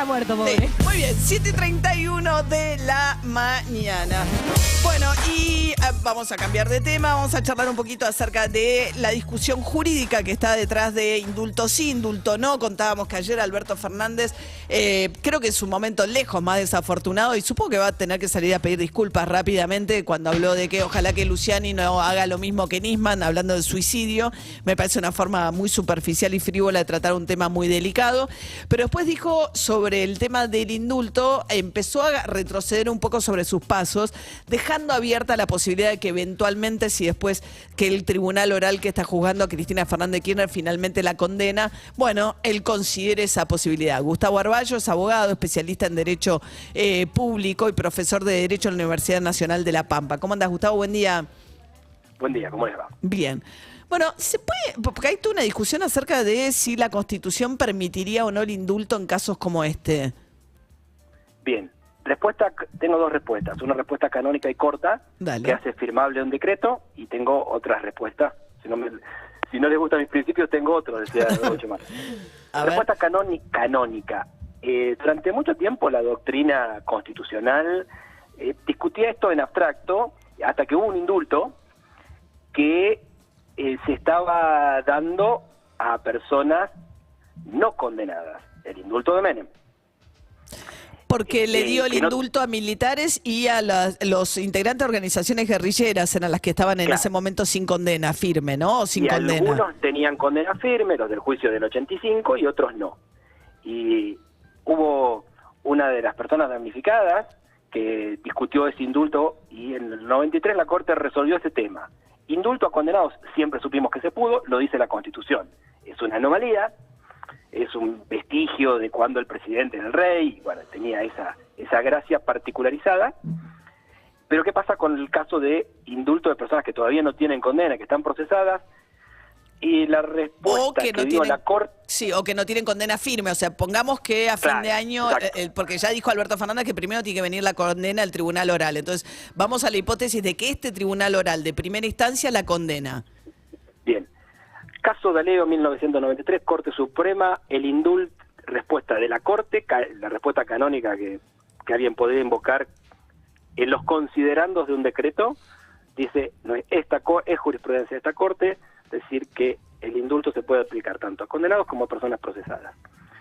muerto, pobre. Sí, muy bien, 7:31 de la mañana. Bueno, y vamos a cambiar de tema, vamos a charlar un poquito acerca de la discusión jurídica que está detrás de indulto sí, indulto no. Contábamos que ayer Alberto Fernández, creo que en su momento lejos más desafortunado, y supongo que va a tener que salir a pedir disculpas rápidamente cuando habló de que ojalá que Luciani no haga lo mismo que Nisman, hablando de suicidio. Me parece una forma muy superficial y frívola de tratar un tema muy delicado. Pero después dijo sobre el tema del indulto, empezó a retroceder un poco sobre sus pasos, dejando abierta la posibilidad de que eventualmente, si después que el tribunal oral que está juzgando a Cristina Fernández de Kirchner finalmente la condena, bueno, él considere esa posibilidad. Gustavo Arballo es abogado, especialista en Derecho Público y profesor de Derecho en la Universidad Nacional de La Pampa. ¿Cómo andas, Gustavo? Buen día. Buen día, ¿cómo les va? Bien. Bueno, ¿se puede? Porque hay toda una discusión acerca de si la Constitución permitiría o no el indulto en casos como este. Bien, tengo dos respuestas. Una respuesta canónica y corta, Dale. que hace firmable un decreto, y tengo otras respuestas. Si no les gustan mis principios, tengo otros, decía Gaucho Marx. Respuesta canónica. Durante mucho tiempo la doctrina constitucional discutía esto en abstracto, hasta que hubo un indulto que se estaba dando a personas no condenadas, el indulto de Menem. Porque le dio el indulto a militares y a los integrantes de organizaciones guerrilleras, eran las que estaban en ese momento sin condena firme, ¿no? O sin condena. Algunos tenían condena firme, los del juicio del 85, y otros no. Y hubo una de las personas damnificadas que discutió ese indulto, y en el 93 la Corte resolvió ese tema. Indulto a condenados, siempre supimos que se pudo, lo dice la Constitución. Es una anomalía, es un vestigio de cuando el presidente era el rey, y bueno, tenía esa gracia particularizada. Pero ¿qué pasa con el caso de indulto de personas que todavía no tienen condena, que están procesadas? Y la respuesta que dio la Corte... Sí, o que no tienen condena firme. O sea, pongamos que a fin de año, porque ya dijo Alberto Fernández que primero tiene que venir la condena al tribunal oral. Entonces, vamos a la hipótesis de que este tribunal oral de primera instancia la condena. Bien. Caso D'Aleo, 1993, Corte Suprema, el indulto, respuesta de la Corte, la respuesta canónica que alguien podría invocar en los considerandos de un decreto, dice, no, es jurisprudencia de esta Corte, decir que el indulto se puede aplicar tanto a condenados como a personas procesadas.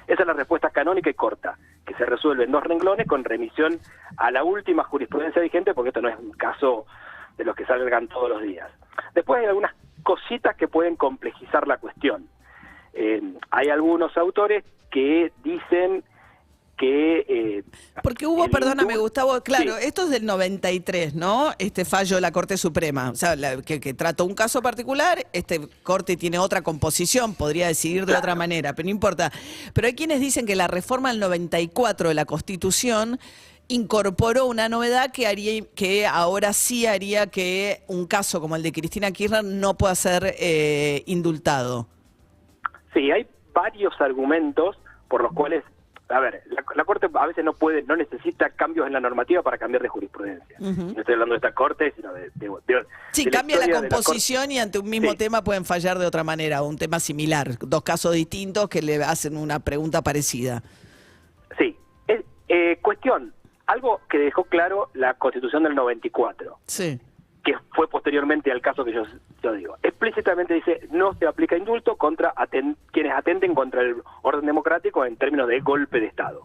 Esa es la respuesta canónica y corta, que se resuelve en 2 renglones con remisión a la última jurisprudencia vigente, porque esto no es un caso de los que salgan todos los días. Después hay algunas cositas que pueden complejizar la cuestión. Hay algunos autores que dicen que... porque hubo, perdóname Gustavo, claro, sí. Esto es del 93, ¿no? Este fallo de la Corte Suprema, o sea, que trató un caso particular, Corte tiene otra composición, podría decidir de otra manera, pero no importa. Pero hay quienes dicen que la reforma del 94 de la Constitución incorporó una novedad que ahora sí haría que un caso como el de Cristina Kirchner no pueda ser indultado. Sí, hay varios argumentos por los cuales, a ver, la Corte a veces no necesita cambios en la normativa para cambiar de jurisprudencia. No estoy hablando de esta Corte, sino sí, de cambia la composición y ante un mismo tema pueden fallar de otra manera, un tema similar, 2 casos distintos que le hacen una pregunta parecida. Sí, cuestión, algo que dejó claro la Constitución del 94, sí, que fue posteriormente al caso que yo digo. Explícitamente dice, no se aplica indulto contra quienes atenten contra el orden democrático en términos de golpe de Estado.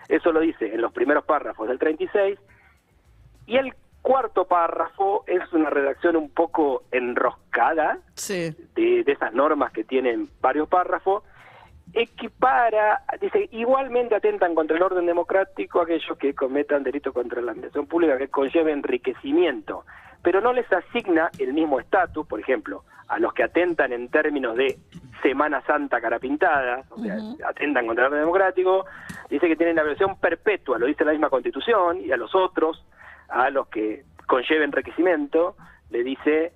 Eso lo dice en los primeros párrafos del 36, y el cuarto párrafo es una redacción un poco enroscada de esas normas que tienen varios párrafos. Equipara, dice, igualmente atentan contra el orden democrático aquellos que cometan delitos contra la administración pública que conlleve enriquecimiento, pero no les asigna el mismo estatus, por ejemplo, a los que atentan en términos de Semana Santa cara pintada, o sea, atentan contra el orden democrático, dice que tienen la versión perpetua, lo dice la misma Constitución, y a los otros, a los que conlleve enriquecimiento, le dice,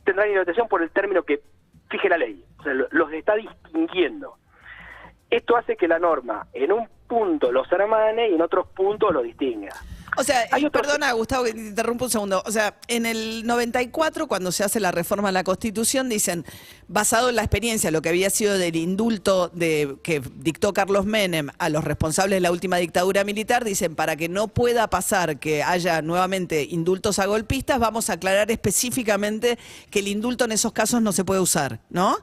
tendrán inhabilitación por el término que fije la ley, o sea, los está distinguiendo. Esto hace que la norma en un punto los hermane y en otros puntos los distinga. O sea, Hay otro- perdona, Gustavo, que te interrumpo un segundo. O sea, en el 94, cuando se hace la reforma a la Constitución, dicen, basado en la experiencia, lo que había sido del indulto que dictó Carlos Menem a los responsables de la última dictadura militar, dicen, para que no pueda pasar que haya nuevamente indultos a golpistas, vamos a aclarar específicamente que el indulto en esos casos no se puede usar, ¿no?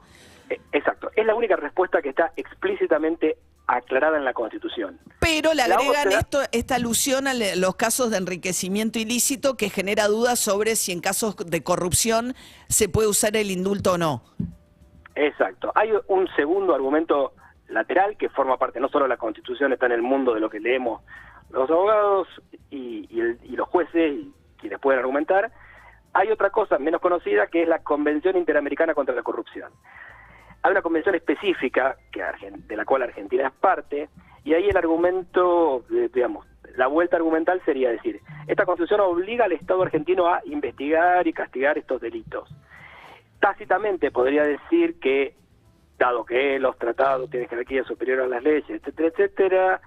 Exacto. Es la única respuesta que está explícitamente aclarada en la Constitución. Pero le La agregan otra- esta alusión a los casos de enriquecimiento ilícito que genera dudas sobre si en casos de corrupción se puede usar el indulto o no. Exacto. Hay un segundo argumento lateral que forma parte, no solo de la Constitución, está en el mundo de lo que leemos los abogados y los jueces y quienes pueden argumentar. Hay otra cosa menos conocida que es la Convención Interamericana contra la Corrupción. Hay una convención específica de la cual Argentina es parte, y ahí el argumento, digamos, la vuelta argumental sería decir, esta Constitución obliga al Estado argentino a investigar y castigar estos delitos. Tácitamente podría decir que, dado que los tratados tienen jerarquía superior a las leyes, etcétera, etcétera,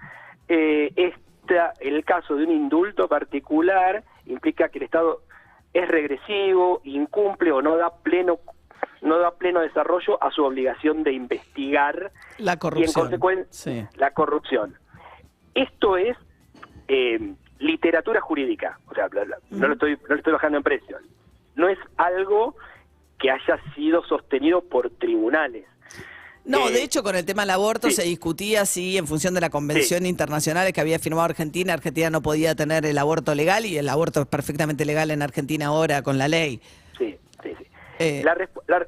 el caso de un indulto particular implica que el Estado es regresivo, incumple o no da pleno desarrollo a su obligación de investigar La corrupción. y en consecuencia la corrupción. Esto es literatura jurídica, o sea, no lo estoy bajando en precio. No es algo que haya sido sostenido por tribunales. No, de hecho, con el tema del aborto se discutía si en función de la convención internacional que había firmado Argentina no podía tener el aborto legal, y el aborto es perfectamente legal en Argentina ahora con la ley. Sí.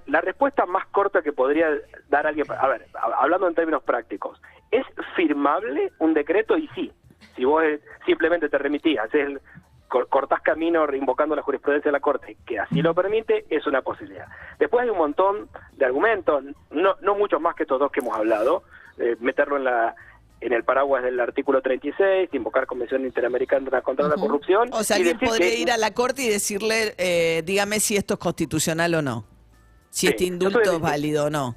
La respuesta más corta que podría dar alguien, a ver, hablando en términos prácticos, ¿es firmable un decreto? Y sí, si vos simplemente te remitías, cortás camino invocando la jurisprudencia de la Corte, que así lo permite, es una posibilidad. Después hay un montón de argumentos, no muchos más que estos dos que hemos hablado, meterlo en el paraguas del artículo 36, invocar Convención Interamericana contra la Corrupción. O sea, alguien podría ir a la Corte y decirle, dígame si esto es constitucional o no, si este indulto es válido o no.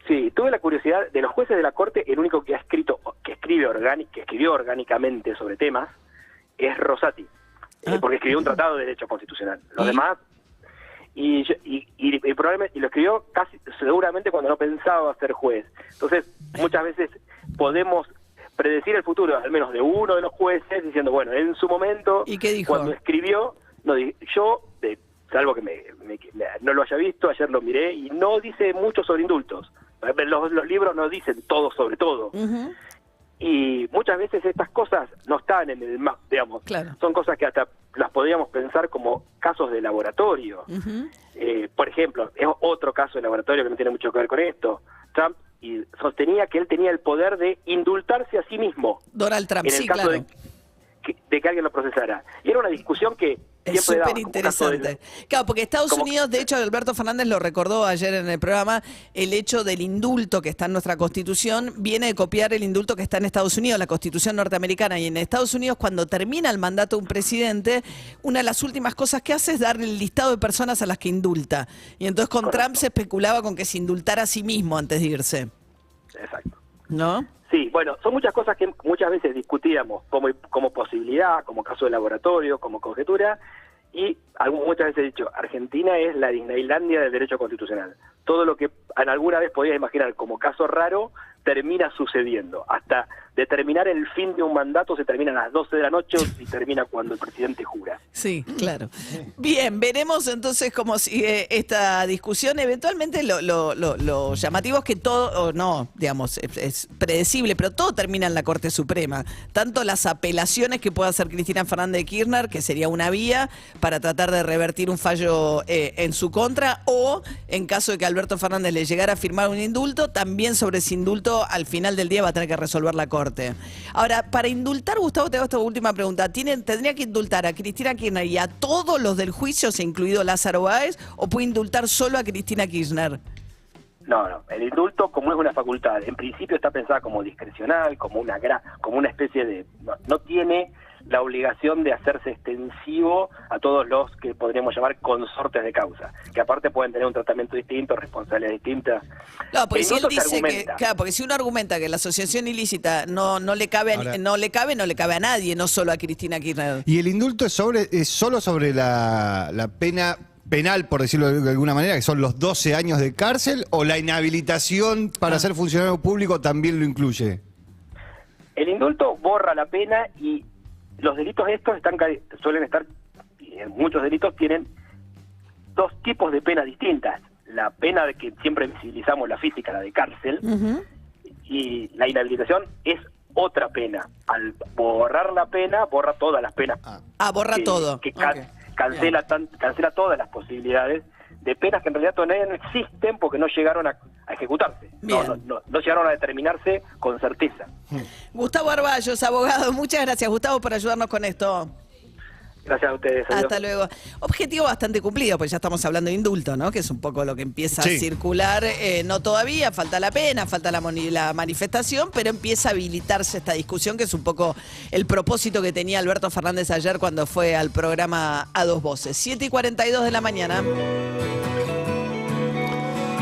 Sí, tuve la curiosidad de los jueces de la Corte, el único que escribió orgánicamente sobre temas es Rosati, porque escribió un tratado de derecho constitucional. Los demás, y probablemente, y lo escribió seguramente cuando no pensaba ser juez. Entonces, muchas veces podemos predecir el futuro, al menos de uno de los jueces, diciendo, bueno, en su momento, ¿y qué dijo? Cuando escribió, salvo que no lo haya visto, ayer lo miré, y no dice mucho sobre indultos. Los libros no dicen todo sobre todo. Y muchas veces estas cosas no están en el mapa, digamos. Claro. Son cosas que hasta las podríamos pensar como casos de laboratorio. Por ejemplo, es otro caso de laboratorio que no tiene mucho que ver con esto. Trump sostenía que él tenía el poder de indultarse a sí mismo. Donald Trump, en el caso de que alguien lo procesara. Y era una discusión que es súper interesante. Claro, porque Estados Unidos, de hecho, Alberto Fernández lo recordó ayer en el programa, el hecho del indulto que está en nuestra Constitución viene de copiar el indulto que está en Estados Unidos, la Constitución norteamericana. Y en Estados Unidos, cuando termina el mandato de un presidente, una de las últimas cosas que hace es darle el listado de personas a las que indulta. Y entonces con Trump se especulaba con que se indultara a sí mismo antes de irse. Exacto. ¿No? Sí, bueno, son muchas cosas que muchas veces discutíamos como posibilidad, como caso de laboratorio, como conjetura, y muchas veces he dicho, Argentina es la Disneylandia del derecho constitucional. Todo lo que alguna vez podías imaginar como caso raro termina sucediendo. Hasta determinar el fin de un mandato se termina a las 12 de la noche y termina cuando el presidente jura. Sí, claro. Bien, veremos entonces cómo sigue esta discusión. Eventualmente lo llamativo es que todo, no, digamos, es predecible, pero todo termina en la Corte Suprema. Tanto las apelaciones que pueda hacer Cristina Fernández de Kirchner, que sería una vía para tratar de revertir un fallo en su contra, o en caso de que Alberto Fernández le llegara a firmar un indulto, también sobre ese indulto al final del día va a tener que resolver la Corte. Ahora, para indultar, Gustavo, te hago esta última pregunta. ¿Tendría que indultar a Cristina Kirchner y a todos los del juicio, incluido Lázaro Báez, o puede indultar solo a Cristina Kirchner? No. El indulto, como es una facultad, en principio está pensada como discrecional, como una especie de... No tiene la obligación de hacerse extensivo a todos los que podríamos llamar consortes de causa, que aparte pueden tener un tratamiento distinto, responsabilidades distintas. No, porque si él Indulto se dice que, argumenta. claro, porque si uno argumenta que la asociación ilícita no le cabe, Ahora- no le cabe a nadie, no solo a Cristina Kirchner. Y el indulto es solo sobre la pena penal, por decirlo de alguna manera, que son los 12 años de cárcel, o la inhabilitación para ser funcionario público también lo incluye. El indulto borra la pena y los delitos estos suelen estar, muchos delitos tienen dos tipos de penas distintas. La pena de que siempre visibilizamos, la física, la de cárcel, y la inhabilitación es otra pena. Al borrar la pena, borra todas las penas. Borra todo. Que Ok. cancela todas las posibilidades de penas que en realidad todavía no existen porque no llegaron a ejecutarse. Bien. No llegaron a determinarse con certeza. Gustavo Arballos, abogado, muchas gracias, Gustavo, por ayudarnos con esto. Gracias a ustedes. Adiós. Hasta luego. Objetivo bastante cumplido, pues ya estamos hablando de indulto, ¿no? Que es un poco lo que empieza a Sí. circular. No todavía, falta la pena, falta la manifestación, pero empieza a habilitarse esta discusión, que es un poco el propósito que tenía Alberto Fernández ayer cuando fue al programa A Dos Voces. 7:42 de la mañana.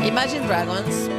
Imagine Dragons.